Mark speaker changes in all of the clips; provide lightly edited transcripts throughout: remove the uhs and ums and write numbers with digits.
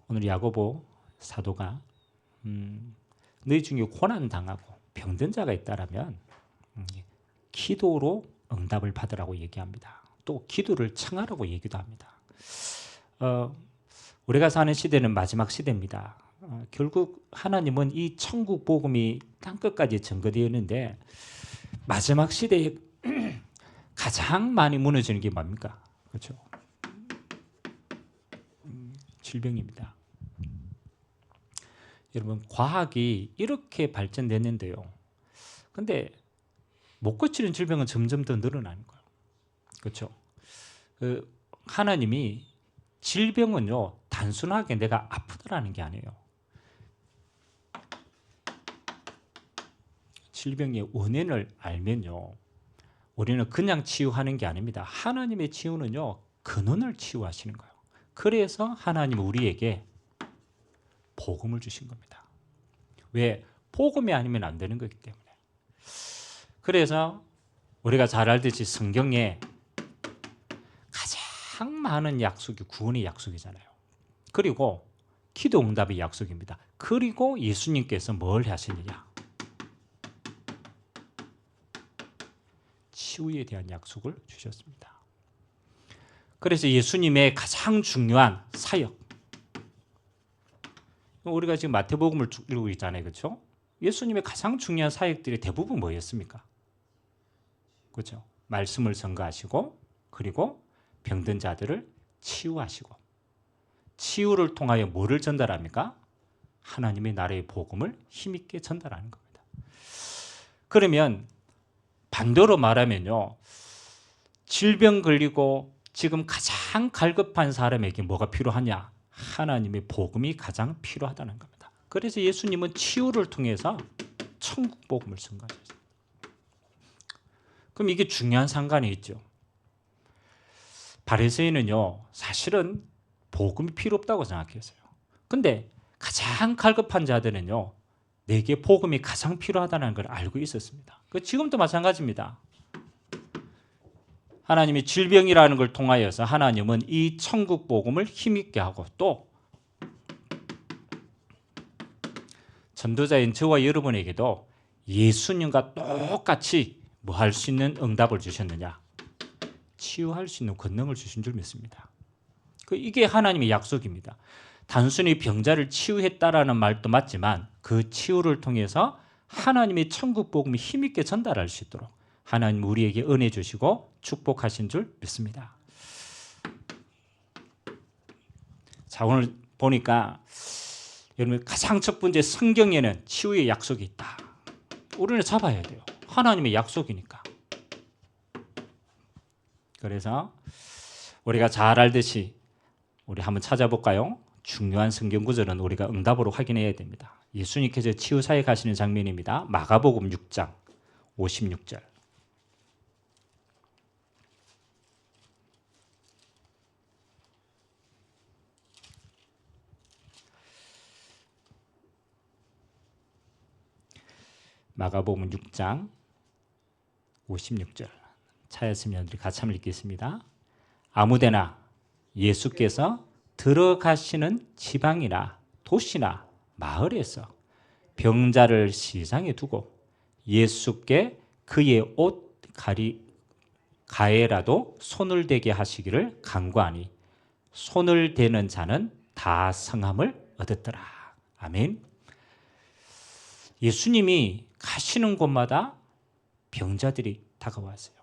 Speaker 1: 오늘 야고보 사도가 너희 중에 고난 당하고 병든 자가 있다라면 기도로 응답을 받으라고 얘기합니다. 또 기도를 청하라고 얘기도 합니다. 우리가 사는 시대는 마지막 시대입니다. 결국 하나님은 이 천국 복음이 땅끝까지 전거되어 있는데 마지막 시대에 가장 많이 무너지는 게 뭡니까? 그렇죠? 질병입니다. 여러분, 과학이 이렇게 발전됐는데요. 근데 못 고치는 질병은 점점 더 늘어나는 거예요. 그렇죠? 하나님이 질병은요, 단순하게 내가 아프다라는 게 아니에요. 질병의 원인을 알면요, 우리는 그냥 치유하는 게 아닙니다. 하나님의 치유는요, 근원을 치유하시는 거예요. 그래서 하나님은 우리에게 복음을 주신 겁니다. 왜? 복음이 아니면 안 되는 거기 때문에. 그래서 우리가 잘 알듯이 성경에 가장 많은 약속이 구원의 약속이잖아요. 그리고 기도 응답의 약속입니다. 그리고 예수님께서 뭘 하시느냐? 치유에 대한 약속을 주셨습니다. 그래서 예수님의 가장 중요한 사역, 우리가 지금 마태복음을 읽고 있잖아요. 그렇죠? 예수님의 가장 중요한 사역들이 대부분 뭐였습니까? 그렇죠? 말씀을 전가하시고, 그리고 병든 자들을 치유하시고, 치유를 통하여 뭐를 전달합니까? 하나님의 나라의 복음을 힘있게 전달하는 겁니다. 그러면 반대로 말하면요, 질병 걸리고 지금 가장 갈급한 사람에게 뭐가 필요하냐? 하나님의 복음이 가장 필요하다는 겁니다. 그래서 예수님은 치유를 통해서 천국 복음을 전가하셨어요. 그럼 이게 중요한 상관이 있죠. 바리새인은요, 사실은 복음이 필요 없다고 생각했어요. 근데 가장 갈급한 자들은요, 내게 복음이 가장 필요하다는 걸 알고 있었습니다. 지금도 마찬가지입니다. 하나님이 질병이라는 걸 통하여서 하나님은 이 천국 복음을 힘있게 하고, 또 전도자인 저와 여러분에게도 예수님과 똑같이 뭐 할 수 있는 응답을 주셨느냐? 치유할 수 있는 권능을 주신 줄 믿습니다. 이게 하나님의 약속입니다. 단순히 병자를 치유했다라는 말도 맞지만 그 치유를 통해서 하나님의 천국 복음이 힘있게 전달할 수 있도록 하나님 우리에게 은혜 주시고 축복하신 줄 믿습니다. 자, 오늘 보니까 여러분, 가장 첫 번째, 성경에는 치유의 약속이 있다. 우리는 잡아야 돼요. 하나님의 약속이니까. 그래서 우리가 잘 알듯이 우리 한번 찾아볼까요? 중요한 성경 구절은 우리가 응답으로 확인해야 됩니다. 예수님께서 치유사에 가시는 장면입니다. 마가복음 6장 56절. 마가복음 6장 56절. 찾았으면 우리 같이 한번 읽겠습니다. 아무데나 예수께서 들어가시는 지방이나 도시나 마을에서 병자를 시장에 두고 예수께 그의 옷 가에라도 손을 대게 하시기를 간구하니 손을 대는 자는 다 성함을 얻었더라. 아멘. 예수님이 가시는 곳마다 병자들이 다가왔어요.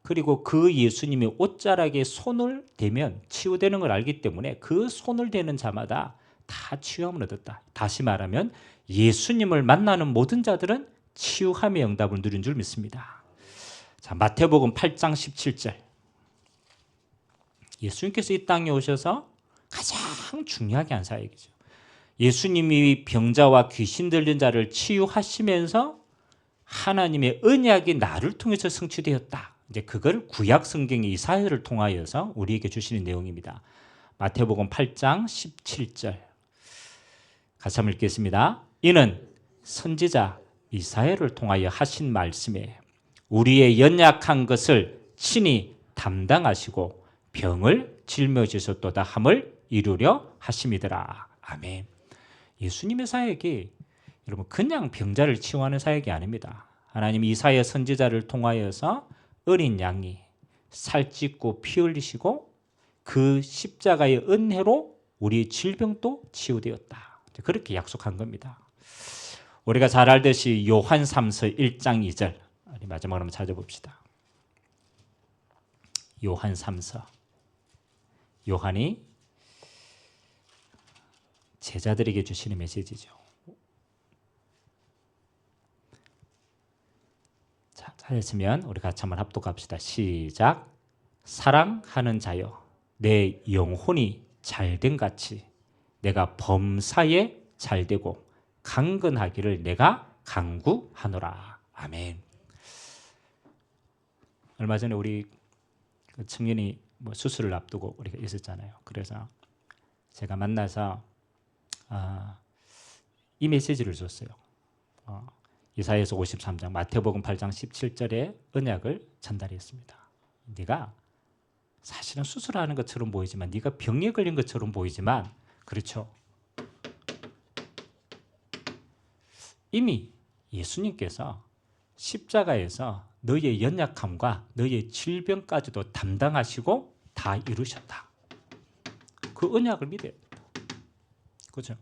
Speaker 1: 그리고 그 예수님의 옷자락에 손을 대면 치유되는 걸 알기 때문에 그 손을 대는 자마다 다 치유함을 얻었다. 다시 말하면 예수님을 만나는 모든 자들은 치유함의 응답을 누린 줄 믿습니다. 자, 마태복음 8장 17절. 예수님께서 이 땅에 오셔서 가장 중요하게 한 사역이죠. 예수님이 병자와 귀신 들린 자를 치유하시면서 하나님의 언약이 나를 통해서 성취되었다. 이제 그걸 구약 성경의 이사야를 통하여서 우리에게 주시는 내용입니다. 마태복음 8장 17절. 같이 한번 읽겠습니다. 이는 선지자 이사야를 통하여 하신 말씀에 우리의 연약한 것을 친히 담당하시고 병을 짊어지셨도다 함을 이루려 하심이더라. 아멘. 예수님의 사역이 여러분 그냥 병자를 치유하는 사역이 아닙니다. 하나님 이사야 선지자를 통하여서 어린 양이 살찢고 피 흘리시고 그 십자가의 은혜로 우리의 질병도 치유되었다. 그렇게 약속한 겁니다. 우리가 잘 알듯이 요한 3서 1장 2절 마지막으로 한번 찾아봅시다. 요한 3서. 요한이 제자들에게 주시는 메시지죠. 자, 잘했으면 우리 같이 한번 합독합시다. 시작. 사랑하는 자여, 내 영혼이 잘된 같이 내가 범사에 잘되고 강건하기를 내가 간구하노라. 아멘. 얼마 전에 우리 그 청년이 뭐 수술을 앞두고 우리가 있었잖아요. 그래서 제가 만나서 이 메시지를 줬어요. 이사야서 53장, 마태복음 8장 17절의 언약을 전달했습니다. 네가 사실은 수술하는 것처럼 보이지만, 네가 병에 걸린 것처럼 보이지만, 그렇죠. 이미 예수님께서 십자가에서 너의 연약함과 너의 질병까지도 담당하시고 다 이루셨다. 그 언약을 믿어야 된다. 그렇죠?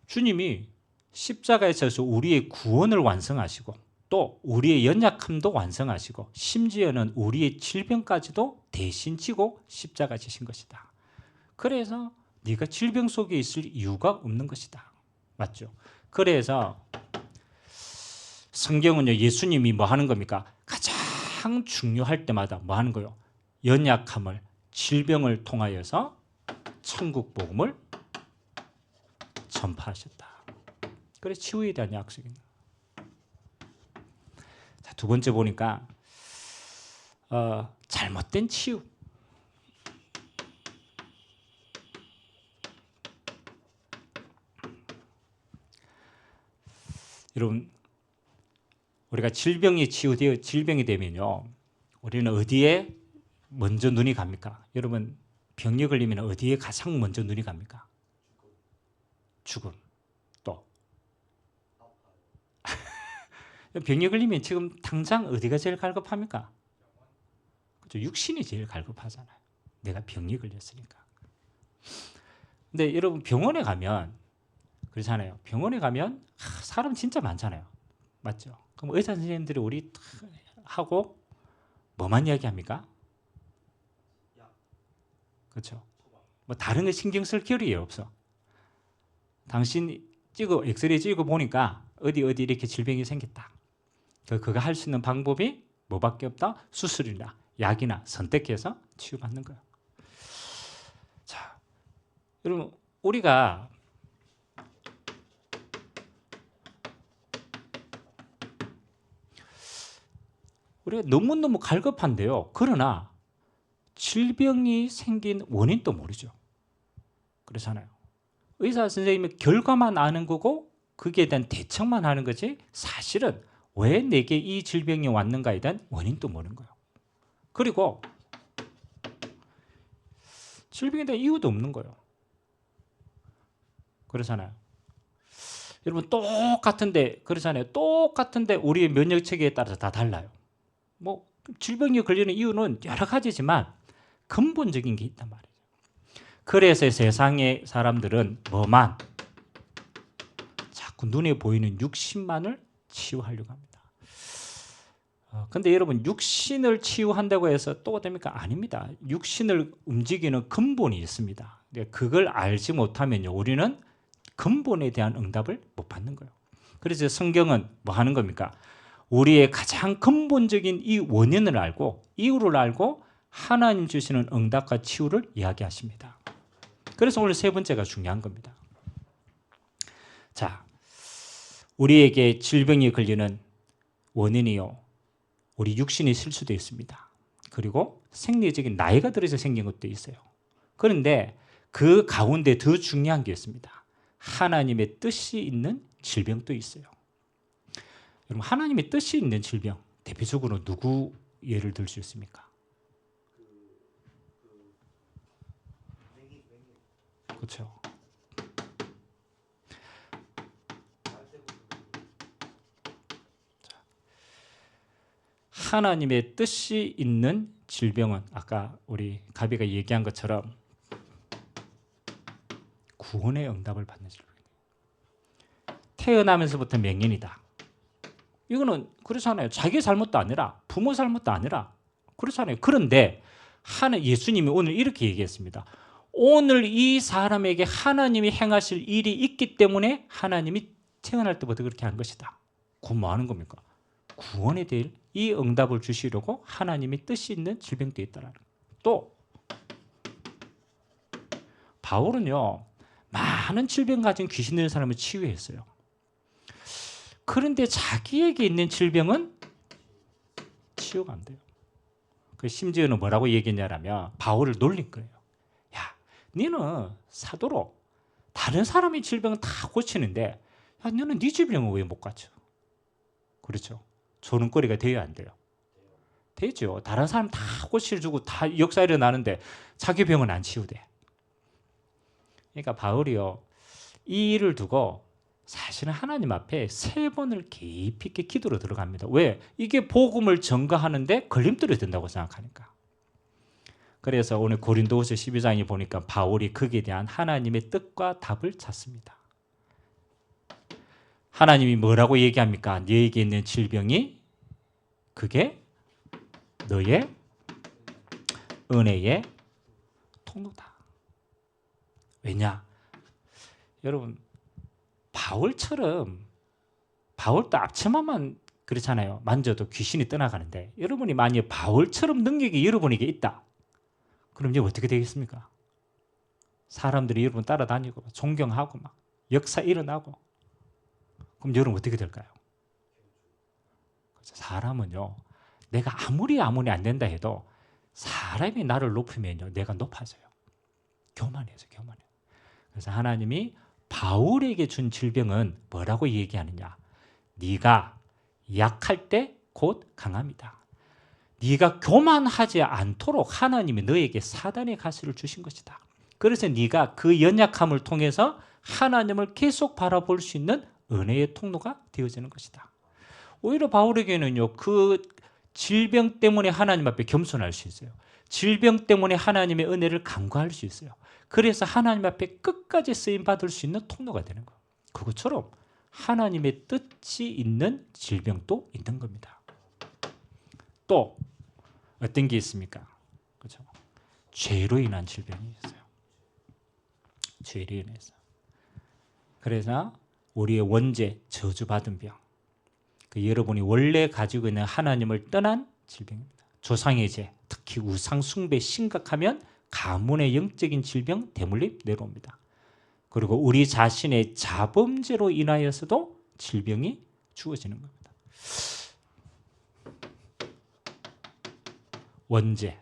Speaker 1: 주님이 십자가에서 우리의 구원을 완성하시고 또 우리의 연약함도 완성하시고 심지어는 우리의 질병까지도 대신 지고 십자가 지신 것이다. 그래서 네가 질병 속에 있을 이유가 없는 것이다. 맞죠? 그래서 성경은요, 예수님이 뭐 하는 겁니까? 가장 중요할 때마다 뭐 하는 거예요? 연약함을, 질병을 통하여서 천국 복음을 전파하셨다. 그래서 치유에 대한 약속입니다. 자, 두 번째 보니까 잘못된 치유. 여러분, 우리가 질병이 되면요, 우리는 어디에 먼저 눈이 갑니까? 여러분, 병에 걸리면 어디에 가장 먼저 눈이 갑니까? 죽음. 또 병에 걸리면 지금 당장 어디가 제일 갈급합니까? 그렇죠? 육신이 제일 갈급하잖아요. 내가 병에 걸렸으니까. 근데 여러분, 병원에 가면 그렇잖아요. 병원에 가면 사람 진짜 많잖아요. 맞죠? 그럼 의사 선생님들이 우리 하고 뭐만 이야기합니까? 그렇죠? 뭐 다른 거 신경 쓸 겨를이 없어. 당신 엑스레이 찍어 보니까 어디 이렇게 질병이 생겼다. 그거 할 수 있는 방법이 뭐밖에 없다? 수술이나 약이나 선택해서 치유받는 거예요. 자, 여러분, 우리가 너무너무 갈급한데요. 그러나 질병이 생긴 원인도 모르죠. 그렇잖아요. 의사 선생님이 결과만 아는 거고 거기에 대한 대처만 하는 거지, 사실은 왜 내게 이 질병이 왔는가에 대한 원인도 모르는 거예요. 그리고 질병에 대한 이유도 없는 거예요. 그렇잖아요. 여러분, 똑같은데, 그렇잖아요. 똑같은데 우리의 면역 체계에 따라서 다 달라요. 뭐 질병에 걸리는 이유는 여러 가지지만 근본적인 게 있단 말이에요. 그래서 세상의 사람들은 뭐만 자꾸 눈에 보이는 육신만을 치유하려고 합니다. 근데 여러분, 육신을 치유한다고 해서 또 됩니까? 아닙니다. 육신을 움직이는 근본이 있습니다. 그걸 알지 못하면요, 우리는 근본에 대한 응답을 못 받는 거예요. 그래서 성경은 뭐 하는 겁니까? 우리의 가장 근본적인 이 원인을 알고 이유를 알고 하나님 주시는 응답과 치유를 이야기하십니다. 그래서 오늘 세 번째가 중요한 겁니다. 자, 우리에게 질병이 걸리는 원인이요, 우리 육신의 실수도 있습니다. 그리고 생리적인 나이가 들어서 생긴 것도 있어요. 그런데 그 가운데 더 중요한 게 있습니다. 하나님의 뜻이 있는 질병도 있어요. 여러분, 하나님의 뜻이 있는 질병, 대표적으로 누구 예를 들 수 있습니까? 그렇죠. 하나님의 뜻이 있는 질병은 아까 우리 가비가 얘기한 것처럼 구원의 응답을 받는 질병이에요. 태어나면서부터 맹인이다. 이거는 그렇잖아요. 자기 잘못도 아니라 부모 잘못도 아니라 그렇잖아요. 그런데 예수님이 오늘 이렇게 얘기했습니다. 오늘 이 사람에게 하나님이 행하실 일이 있기 때문에 하나님이 태어날 때부터 그렇게 한 것이다. 그건 뭐 하는 겁니까? 구원에 대해 이 응답을 주시려고 하나님의 뜻이 있는 질병도 있다라는 거예요. 또 바울은요, 많은 질병 가진 귀신 들린 사람을 치유했어요. 그런데 자기에게 있는 질병은 치유가 안 돼요. 그 심지어는 뭐라고 얘기했냐면 바울을 놀린 거예요. 야, 너는 사도로 다른 사람의 질병은 다 고치는데 야, 너는 네 질병은 왜 못 고쳐? 그렇죠. 조롱거리가 돼야 안 돼요? 되죠. 다른 사람 다 고쳐주고 다 역사 일어나는데 자기 병은 안 치유돼. 그러니까 바울이요, 이 일을 두고 사실은 하나님 앞에 3번을 깊이 있게 기도로 들어갑니다. 왜? 이게 복음을 전가하는데 걸림돌이 된다고 생각하니까. 그래서 오늘 고린도후서 12장에 보니까 바울이 거기에 대한 하나님의 뜻과 답을 찾습니다. 하나님이 뭐라고 얘기합니까? 너에게 있는 질병이 그게 너의 은혜의 통로다. 왜냐? 여러분, 바울도 앞치마만 그렇잖아요. 만져도 귀신이 떠나가는데 여러분이 만약에 바울처럼 능력이 여러분에게 있다. 그럼 이제 어떻게 되겠습니까? 사람들이 여러분 따라다니고 존경하고 막 역사 일어나고 그럼 여러분 어떻게 될까요? 사람은요, 내가 아무리 안 된다 해도 사람이 나를 높이면요, 내가 높아져요. 교만해서. 그래서 하나님이 바울에게 준 질병은 뭐라고 얘기하느냐? 네가 약할 때 곧 강합니다. 네가 교만하지 않도록 하나님이 너에게 사단의 가시를 주신 것이다. 그래서 네가 그 연약함을 통해서 하나님을 계속 바라볼 수 있는 은혜의 통로가 되어지는 것이다. 오히려 바울에게는요, 그 질병 때문에 하나님 앞에 겸손할 수 있어요. 질병 때문에 하나님의 은혜를 간구할 수 있어요. 그래서 하나님 앞에 끝까지 쓰임 받을 수 있는 통로가 되는 거예요. 그것처럼 하나님의 뜻이 있는 질병도 있는 겁니다. 또 어떤 게 있습니까? 그렇죠? 죄로 인한 질병이 있어요. 죄로 인해서. 그래서 우리의 원죄, 저주받은 병, 여러분이 원래 가지고 있는 하나님을 떠난 질병입니다. 조상의 죄, 특히 우상 숭배 심각하면 가문의 영적인 질병, 대물림 내려옵니다. 그리고 우리 자신의 자범죄로 인하여서도 질병이 주어지는 겁니다. 원죄,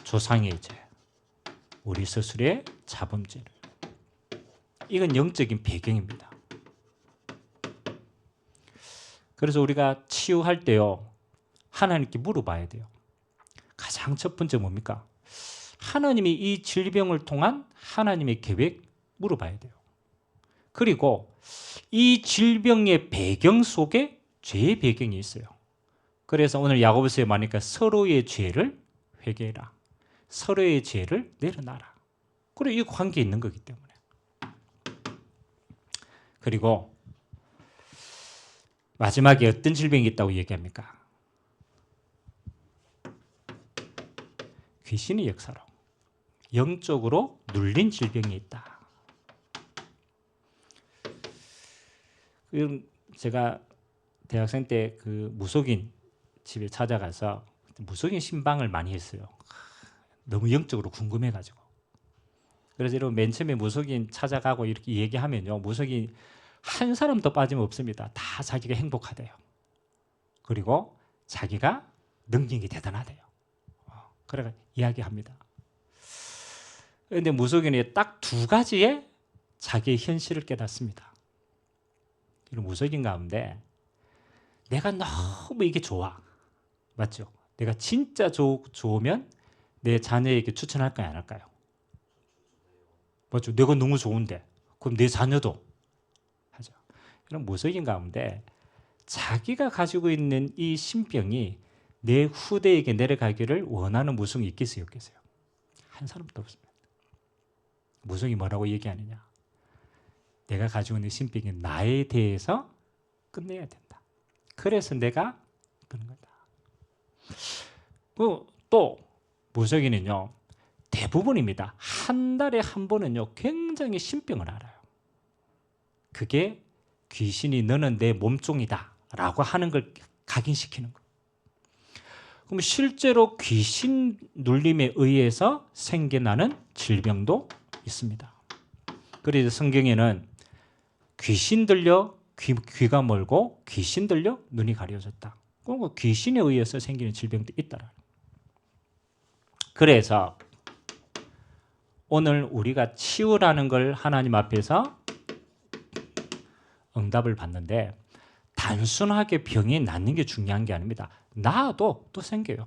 Speaker 1: 조상의 죄, 우리 스스로의 자범죄를, 이건 영적인 배경입니다. 그래서 우리가 치유할 때요, 하나님께 물어봐야 돼요. 가장 첫 번째 뭡니까? 하나님이 이 질병을 통한 하나님의 계획 물어봐야 돼요. 그리고 이 질병의 배경 속에 죄의 배경이 있어요. 그래서 오늘 야고보서에 말하니까 서로의 죄를 회개해라. 서로의 죄를 내려놔라. 그리고 이 관계에 있는 거기 때문에. 그리고 마지막에 어떤 질병이 있다고 얘기합니까? 귀신의 역사로 영적으로 눌린 질병이 있다. 제가 대학생 때 그 무속인 집에 찾아가서 무속인 신방을 많이 했어요. 너무 영적으로 궁금해가지고. 그래서 여러분 맨 처음에 무속인 찾아가고 이렇게 얘기하면요, 무속인 한 사람도 빠짐 없습니다. 다 자기가 행복하대요. 그리고 자기가 능력이 대단하대요. 그래가 이야기합니다. 그런데 무속인이 딱 2가지의 자기의 현실을 깨닫습니다. 이런 무속인 가운데 내가 너무 이게 좋아. 맞죠? 내가 진짜 좋으면 내 자녀에게 추천할까요, 안 할까요? 맞죠? 내가 너무 좋은데 그럼 내 자녀도 하죠. 이런 무속인 가운데 자기가 가지고 있는 이 신병이 내 후대에게 내려가기를 원하는 무속이 있겠어요, 없겠어요? 한 사람도 없습니다. 무속이 뭐라고 얘기하느냐? 내가 가지고 있는 신병이 나에 대해서 끝내야 된다. 그래서 내가 그런 거다. 또 무속인은요, 대부분입니다. 한 달에 한 번은요, 굉장히 신병을 알아요. 그게 귀신이 너는 내 몸종이다 라고 하는 걸 각인시키는 거예요. 그럼 실제로 귀신 눌림에 의해서 생겨나는 질병도 있습니다. 그래서 성경에는 귀신 들려 귀가 멀고 귀신 들려 눈이 가려졌다. 그리고 귀신에 의해서 생기는 질병도 있다라. 그래서 오늘 우리가 치유라는 걸 하나님 앞에서 응답을 받는데 단순하게 병이 낫는 게 중요한 게 아닙니다. 나아도 또 생겨요.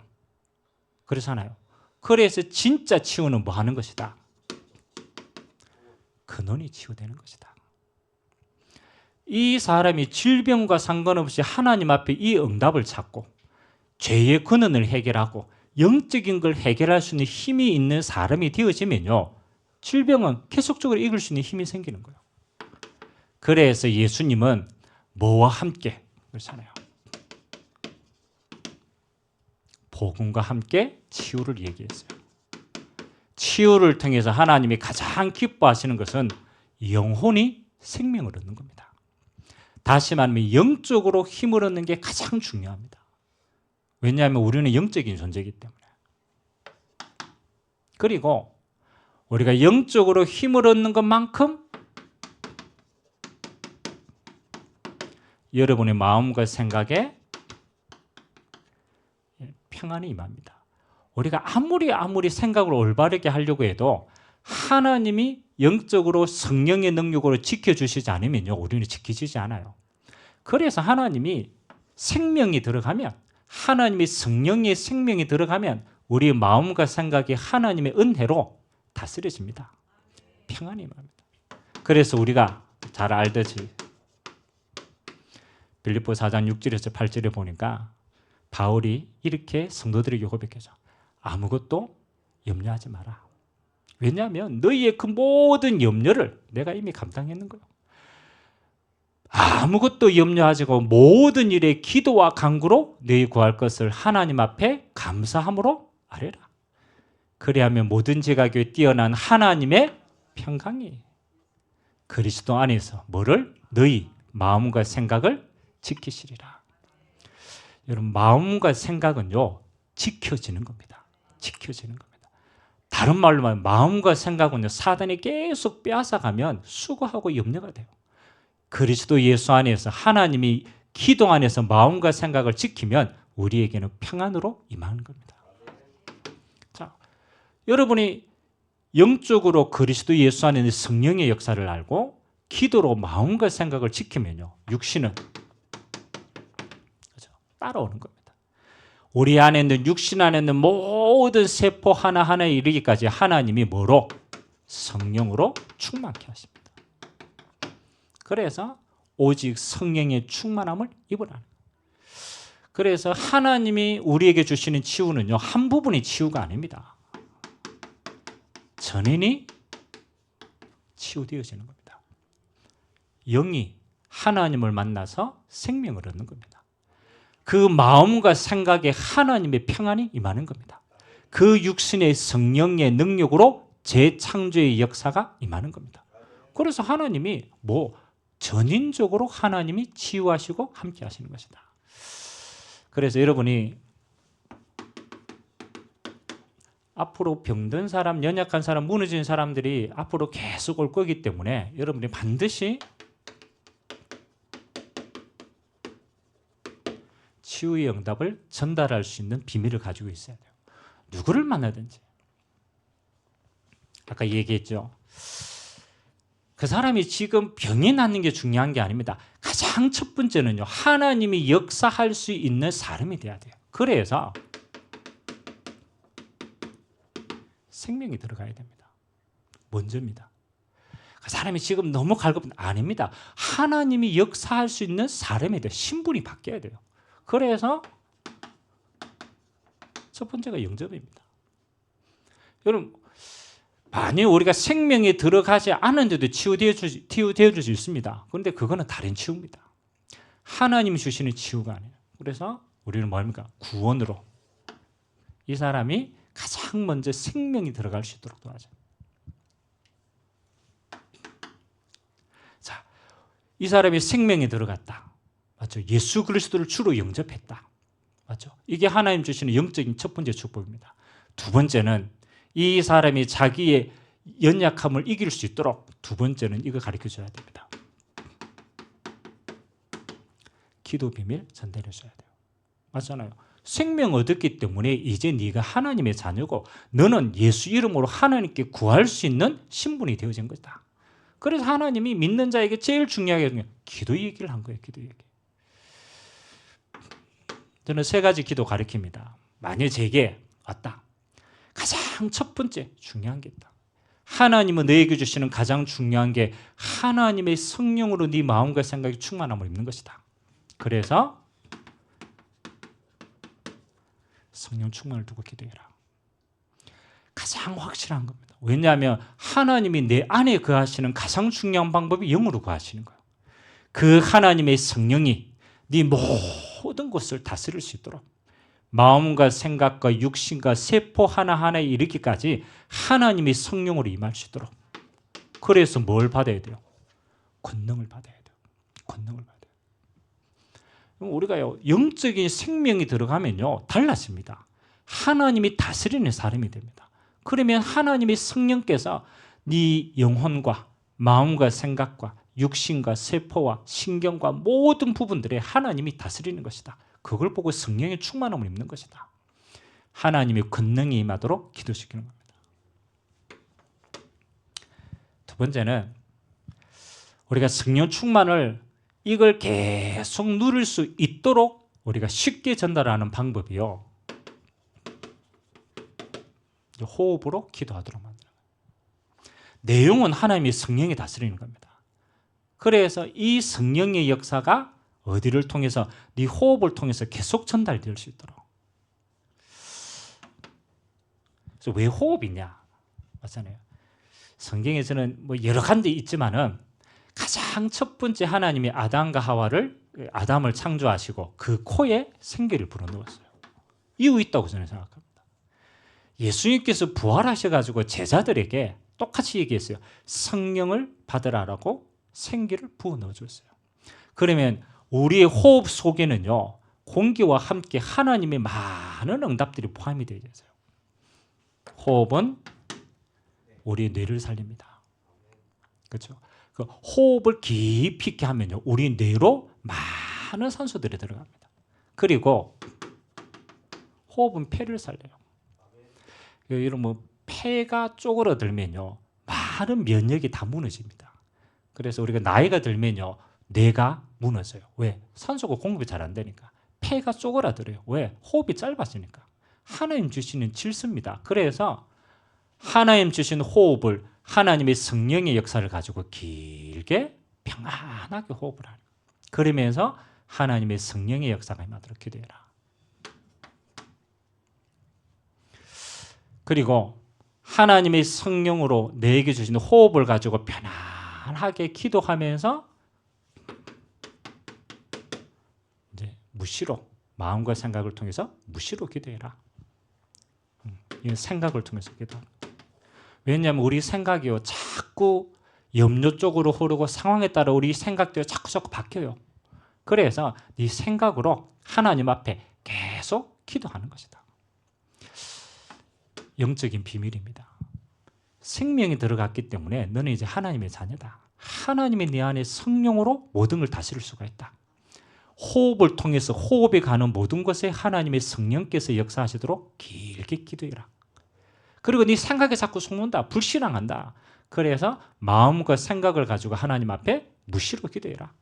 Speaker 1: 그렇잖아요. 그래서 진짜 치유는 뭐 하는 것이다? 근원이 치유되는 것이다. 이 사람이 질병과 상관없이 하나님 앞에 이 응답을 찾고 죄의 근원을 해결하고 영적인 걸 해결할 수 있는 힘이 있는 사람이 되어지면요, 질병은 계속적으로 이길 수 있는 힘이 생기는 거예요. 그래서 예수님은 뭐와 함께 그렇잖아요. 복음과 함께 치유를 얘기했어요. 치유를 통해서 하나님이 가장 기뻐하시는 것은 영혼이 생명을 얻는 겁니다. 다시 말하면 영적으로 힘을 얻는 게 가장 중요합니다. 왜냐하면 우리는 영적인 존재이기 때문에. 그리고 우리가 영적으로 힘을 얻는 것만큼 여러분의 마음과 생각에 평안이 임합니다. 우리가 아무리 생각을 올바르게 하려고 해도 하나님이 영적으로 성령의 능력으로 지켜주시지 않으면요, 우리는 지켜지지 않아요. 그래서 하나님이 생명이 들어가면, 하나님이 성령의 생명이 들어가면 우리의 마음과 생각이 하나님의 은혜로 다스려집니다. 평안이 임합니다. 그래서 우리가 잘 알듯이 빌립보 4장 6절에서 8절에 보니까 바울이 이렇게 성도들에게 고백하죠. 아무것도 염려하지 마라. 왜냐하면 너희의 그 모든 염려를 내가 이미 감당했는 거예요. 아무것도 염려하지 말고 모든 일에 기도와 간구로 너희 구할 것을 하나님 앞에 감사함으로 아뢰라. 그리하면 모든 지각에 뛰어난 하나님의 평강이 그리스도 안에서 뭐를? 너희 마음과 생각을 지키시리라. 여러분, 마음과 생각은요, 지켜지는 겁니다. 지켜지는 겁니다. 다른 말로 말하면 마음과 생각은요, 사단이 계속 빼앗아가면 수고하고 염려가 돼요. 그리스도 예수 안에서 하나님이 기도 안에서 마음과 생각을 지키면 우리에게는 평안으로 임하는 겁니다. 자, 여러분이 영적으로 그리스도 예수 안에 있는 성령의 역사를 알고 기도로 마음과 생각을 지키면요, 육신은 따라오는 겁니다. 우리 안에 있는 육신 안에 있는 모든 세포 하나하나에 이르기까지 하나님이 뭐로? 성령으로 충만케 하십니다. 그래서 오직 성령의 충만함을 입으라는 거예요. 그래서 하나님이 우리에게 주시는 치유는요, 한 부분이 치유가 아닙니다. 전인이 치유되어지는 겁니다. 영이 하나님을 만나서 생명을 얻는 겁니다. 그 마음과 생각에 하나님의 평안이 임하는 겁니다. 그 육신의 성령의 능력으로 재창조의 역사가 임하는 겁니다. 그래서 하나님이 전인적으로 하나님이 치유하시고 함께 하시는 것이다. 그래서 여러분이 앞으로 병든 사람, 연약한 사람, 무너진 사람들이 앞으로 계속 올 거기 때문에 여러분이 반드시 치유의 응답을 전달할 수 있는 비밀을 가지고 있어야 돼요. 누구를 만나든지. 아까 얘기했죠. 그 사람이 지금 병이 낫는 게 중요한 게 아닙니다. 가장 첫 번째는요, 하나님이 역사할 수 있는 사람이 돼야 돼요. 그래서 생명이 들어가야 됩니다. 먼저입니다. 그 사람이 지금 너무 갈급한 아닙니다. 하나님이 역사할 수 있는 사람이 돼요. 신분이 바뀌어야 돼요. 그래서 첫 번째가 영접입니다. 여러분, 만약 우리가 생명에 들어가지 않은데도 치유되어 줄 수 있습니다. 그런데 그거는 다른 치유입니다. 하나님이 주시는 치유가 아니에요. 그래서 우리는 뭐합니까? 구원으로 이 사람이 가장 먼저 생명이 들어갈 수 있도록 도와줘요. 자, 이 사람이 생명에 들어갔다. 맞죠? 예수 그리스도를 주로 영접했다. 맞죠? 이게 하나님 주시는 영적인 첫 번째 축복입니다. 두 번째는 이 사람이 자기의 연약함을 이길 수 있도록 두 번째는 이거 가르쳐 줘야 됩니다. 기도 비밀 전달해 줘야 돼요. 맞잖아요. 생명 얻었기 때문에 이제 네가 하나님의 자녀고 너는 예수 이름으로 하나님께 구할 수 있는 신분이 되어진 거다. 그래서 하나님이 믿는 자에게 제일 중요하게 기도 얘기를 한 거예요. 기도 얘기. 저는 세 가지 기도 가르칩니다. 만약 제게 왔다. 가장 첫 번째 중요한 게 있다. 하나님은 너에게 주시는 가장 중요한 게 하나님의 성령으로 네 마음과 생각이 충만함을 입는 것이다. 그래서 성령 충만을 두고 기도해라. 가장 확실한 겁니다. 왜냐하면 하나님이 내 안에 거하시는 가장 중요한 방법이 영으로 거하시는 거예요. 그 하나님의 성령이 네 모든 것을 다스릴 수 있도록 마음과 생각과 육신과 세포 하나하나에 이르기까지 하나님의 성령으로 임할 수 있도록. 그래서 뭘 받아야 돼요? 권능을 받아야 돼요. 권능을 받아야 돼요. 우리가요, 영적인 생명이 들어가면요, 달라집니다. 하나님이 다스리는 사람이 됩니다. 그러면 하나님의 성령께서 네 영혼과 마음과 생각과 육신과 세포와 신경과 모든 부분들에 하나님이 다스리는 것이다. 그걸 보고 성령의 충만함을 입는 것이다. 하나님의 권능이 임하도록 기도시키는 겁니다. 두 번째는 우리가 성령 충만을 이걸 계속 누릴 수 있도록 우리가 쉽게 전달하는 방법이요. 호흡으로 기도하도록 만드는 거예요. 내용은 하나님의 성령이 다스리는 겁니다. 그래서 이 성령의 역사가 어디를 통해서 네 호흡을 통해서 계속 전달될 수 있도록. 그래서 왜 호흡이냐? 맞잖아요. 성경에서는 뭐 여러 가지 있지만은 가장 첫 번째 하나님이 아담을 창조하시고 그 코에 생기를 불어넣었어요. 이유 있다고 저는 생각합니다. 예수님께서 부활하셔가지고 제자들에게 똑같이 얘기했어요. 성령을 받으라라고 생기를 부어 넣어줬어요. 그러면 우리의 호흡 속에는요, 공기와 함께 하나님의 많은 응답들이 포함이 되어 있어요. 호흡은 우리의 뇌를 살립니다. 그렇죠? 그 호흡을 깊이 있게 하면요, 우리 뇌로 많은 산소들이 들어갑니다. 그리고 호흡은 폐를 살려요. 이런 뭐 폐가 쪼그라들면요, 많은 면역이 다 무너집니다. 그래서 우리가 나이가 들면요, 뇌가 무너져요. 왜? 산소가 공급이 잘 안 되니까. 폐가 쪼그라들어요. 왜? 호흡이 짧아지니까. 하나님 주시는 질서입니다. 그래서 하나님 주신 호흡을 하나님의 성령의 역사를 가지고 길게 평안하게 호흡을 하는 거예요. 그러면서 하나님의 성령의 역사가 임하도록 기도해라. 그리고 하나님의 성령으로 내게 주신 호흡을 가지고 편안하게 기도하면서 이제 무시로 마음과 생각을 통해서 무시로 기도해라. 이 생각을 통해서 기도하는 거예요. 왜냐하면 우리 생각이요, 자꾸 염려 쪽으로 흐르고 상황에 따라 우리 생각들이 자꾸 바뀌어요. 그래서 네 생각으로 하나님 앞에 계속 기도하는 것이다. 영적인 비밀입니다. 생명이 들어갔기 때문에 너는 이제 하나님의 자녀다. 하나님이 네 안에 성령으로 모든 걸 다스릴 수가 있다. 호흡을 통해서 호흡에 가는 모든 것에 하나님의 성령께서 역사하시도록 길게 기도해라. 그리고 네 생각에 자꾸 속는다. 불신앙한다. 그래서 마음과 생각을 가지고 하나님 앞에 무시로 기도해라.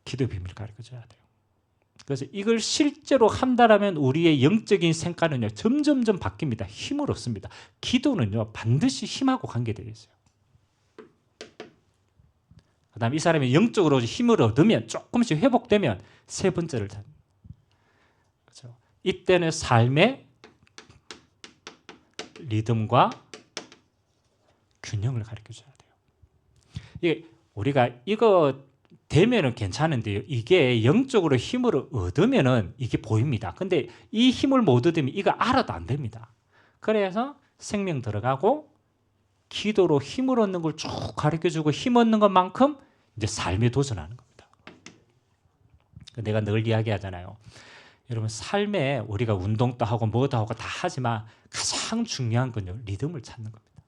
Speaker 1: 기도 비밀을 가르쳐줘야 돼요. 그래서 이걸 실제로 한다라면 우리의 영적인 생각은요, 점점점 바뀝니다. 힘을 얻습니다. 기도는요, 반드시 힘하고 관계되어 있어요. 그다음에 이 사람이 영적으로 힘을 얻으면 조금씩 회복되면 세 번째를 찾는. 그렇죠? 이때는 삶의 리듬과 균형을 가르쳐 줘야 돼요. 이게 우리가 이거 되면은 괜찮은데요. 이게 영적으로 힘을 얻으면은 이게 보입니다. 근데 이 힘을 못 얻으면 이거 알아도 안 됩니다. 그래서 생명 들어가고 기도로 힘을 얻는 걸 쭉 가르쳐 주고 힘 얻는 것만큼 이제 삶에 도전하는 겁니다. 내가 늘 이야기하잖아요. 여러분 삶에 우리가 운동도 하고 뭐도 하고 다 하지만 가장 중요한 건요. 리듬을 찾는 겁니다.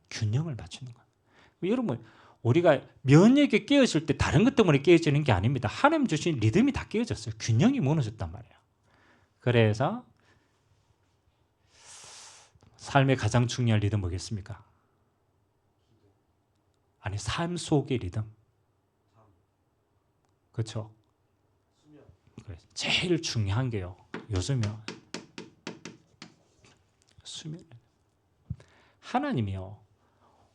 Speaker 1: 균형을 맞추는 거예요. 여러분 우리가 면역이 깨어질 때 다른 것 때문에 깨어지는 게 아닙니다. 하나님 주신 리듬이 다 깨어졌어요. 균형이 무너졌단 말이에요. 그래서 삶의 가장 중요한 리듬 뭐겠습니까? 아니 삶 속의 리듬. 그렇죠? 제일 중요한 게요. 요즘요. 수면. 하나님이요.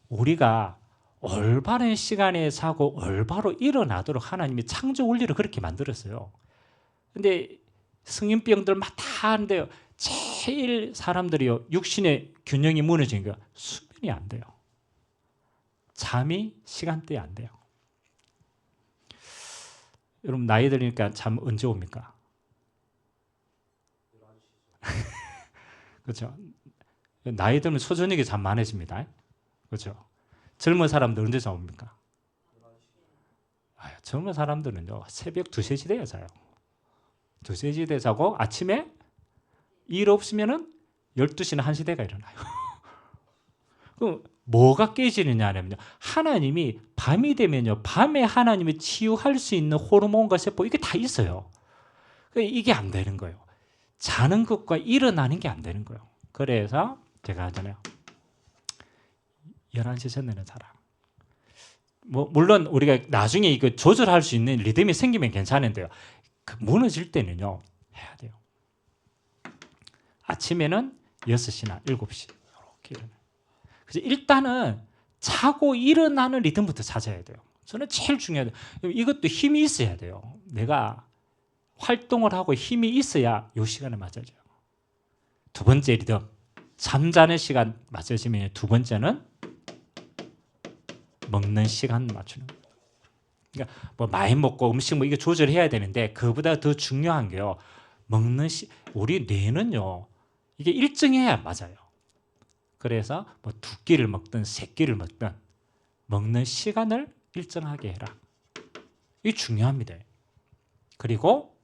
Speaker 1: 우리가 올바른 시간에 자고 올바로 일어나도록 하나님이 창조 원리를 그렇게 만들었어요. 근데 성인병들마다 다 하는데요. 제일 사람들이요. 육신의 균형이 무너진 게 수면이 안 돼요. 잠이 시간대에 안 돼요. 여러분 나이 들으니까 잠 언제 옵니까? 그렇죠. 나이 들면 초저녁에 잠 많아집니다. 그렇죠. 젊은 사람들 언제 잠옵니까? 젊은 사람들은요 새벽 2, 3시 돼야 자요. 2, 3시 돼 자고 아침에 일 없으면은 12시나 1시 돼가 일어나요. 그럼 뭐가 깨지느냐 하면요. 하나님이 밤이 되면요. 밤에 하나님이 치유할 수 있는 호르몬과 세포 이게 다 있어요. 이게 안 되는 거예요. 자는 것과 일어나는 게 안 되는 거예요. 그래서 제가 하잖아요. 11시 전에는 자라. 물론 우리가 나중에 이거 조절할 수 있는 리듬이 생기면 괜찮은데요. 무너질 때는요. 해야 돼요. 아침에는 6시나 7시 이렇게 일어나요. 그래서 일단은 자고 일어나는 리듬부터 찾아야 돼요. 저는 제일 중요해요. 이것도 힘이 있어야 돼요. 내가 활동을 하고 힘이 있어야 이 시간에 맞아져요. 두 번째 리듬. 잠자는 시간 맞춰지면 두 번째는 먹는 시간 맞추는 거예요. 그러니까 뭐 많이 먹고 음식 뭐 이거 조절해야 되는데 그보다 더 중요한 게요. 우리 뇌는요. 이게 일정해야 맞아요. 그래서 뭐 2끼를 먹든 3끼를 먹든 먹는 시간을 일정하게 해라. 이게 중요합니다. 그리고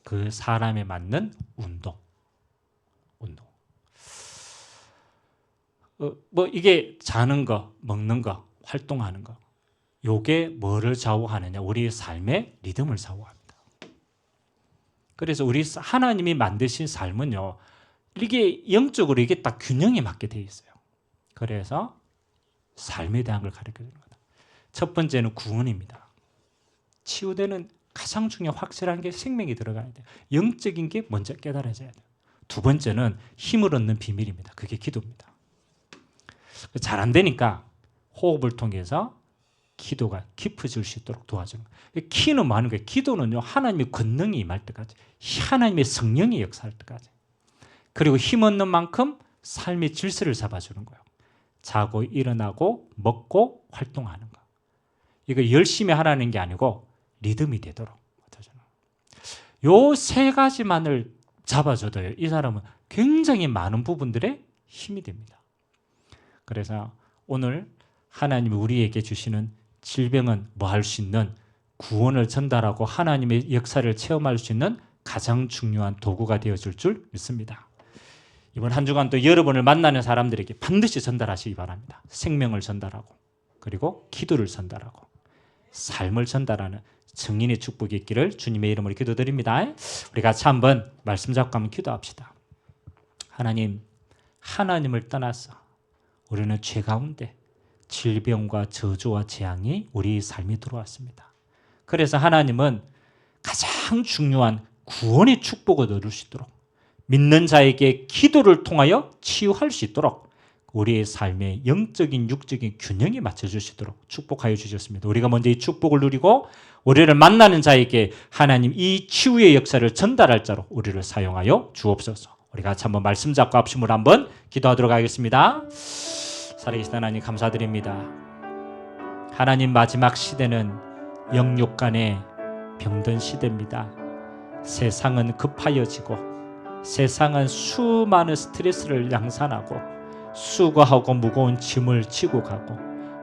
Speaker 1: 그 사람에 맞는 운동. 뭐 이게 자는 거, 먹는 거, 활동하는 거. 요게 뭐를 좌우하느냐? 우리의 삶의 리듬을 좌우합니다. 그래서 우리 하나님이 만드신 삶은요. 이게 영적으로 이게 딱 균형에 맞게 되어 있어요. 그래서 삶에 대한 걸 가르쳐 주는 거다. 첫 번째는 구원입니다. 치유되는 가장 중요한 확실한 게 생명이 들어가야 돼요. 영적인 게 먼저 깨달아져야 돼요. 두 번째는 힘을 얻는 비밀입니다. 그게 기도입니다. 잘 안 되니까 호흡을 통해서 기도가 깊어질 수 있도록 도와주는 거예요. 키는 많은 거예요. 기도는요. 하나님의 권능이 임할 때까지 하나님의 성령이 역사할 때까지 그리고 힘 얻는 만큼 삶의 질서를 잡아주는 거예요. 자고 일어나고 먹고 활동하는 거. 이거 열심히 하라는 게 아니고 리듬이 되도록. 요 세 가지만을 잡아줘도요. 이 사람은 굉장히 많은 부분들의 힘이 됩니다. 그래서 오늘 하나님이 우리에게 주시는 질병은 뭐 할 수 있는 구원을 전달하고 하나님의 역사를 체험할 수 있는 가장 중요한 도구가 되어줄 줄 믿습니다. 이번 한 주간 또 여러분을 만나는 사람들에게 반드시 전달하시기 바랍니다. 생명을 전달하고 그리고 기도를 전달하고 삶을 전달하는 증인의 축복이 있기를 주님의 이름으로 기도드립니다. 우리 같이 한번 말씀 잡고 한번 기도합시다. 하나님, 하나님을 떠나서 우리는 죄 가운데 질병과 저주와 재앙이 우리 삶에 들어왔습니다. 그래서 하나님은 가장 중요한 구원의 축복을 얻을 수 있도록 믿는 자에게 기도를 통하여 치유할 수 있도록 우리의 삶에 영적인 육적인 균형에 맞춰주시도록 축복하여 주셨습니다. 우리가 먼저 이 축복을 누리고 우리를 만나는 자에게 하나님 이 치유의 역사를 전달할 자로 우리를 사용하여 주옵소서. 우리 같이 한번 말씀 잡고 합심으로 한번 기도하도록 하겠습니다. 살아계신 하나님 감사드립니다. 하나님 마지막 시대는 영육 간의 병든 시대입니다. 세상은 급하여지고 세상은 수많은 스트레스를 양산하고 수고하고 무거운 짐을 지고 가고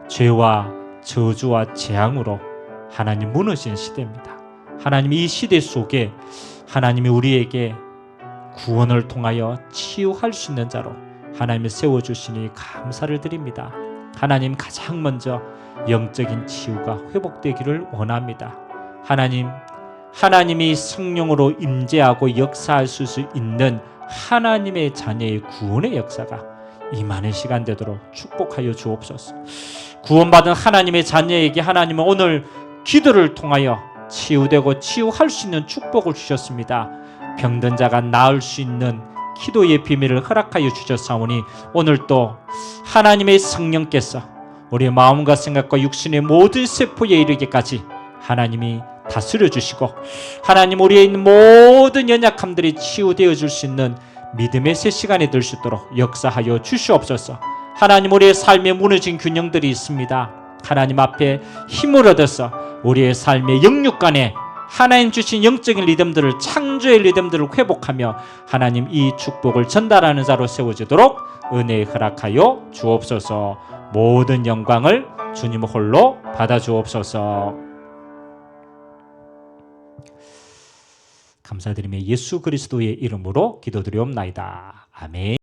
Speaker 1: 죄와 저주와 재앙으로 하나님 무너진 시대입니다. 하나님 이 시대 속에 하나님이 우리에게 구원을 통하여 치유할 수 있는 자로 하나님이 세워주시니 감사를 드립니다. 하나님 가장 먼저 영적인 치유가 회복되기를 원합니다. 하나님이 성령으로 임재하고 역사할 수 있는 하나님의 자녀의 구원의 역사가 임하는 시간 되도록 축복하여 주옵소서. 구원받은 하나님의 자녀에게 하나님은 오늘 기도를 통하여 치유되고 치유할 수 있는 축복을 주셨습니다. 병든 자가 나을 수 있는 기도의 비밀을 허락하여 주셨사오니 오늘 또 하나님의 성령께서 우리의 마음과 생각과 육신의 모든 세포에 이르기까지 하나님이 다스려 주시고 하나님 우리에 있는 모든 연약함들이 치유되어 줄 수 있는 믿음의 새 시간이 될 수 있도록 역사하여 주시옵소서. 하나님 우리의 삶에 무너진 균형들이 있습니다. 하나님 앞에 힘을 얻어서 우리의 삶의 영육 간에 하나님 주신 영적인 리듬들을 창조의 리듬들을 회복하며 하나님 이 축복을 전달하는 자로 세워지도록 은혜에 허락하여 주옵소서. 모든 영광을 주님 홀로 받아 주옵소서. 감사드리며 예수 그리스도의 이름으로 기도드리옵나이다. 아멘.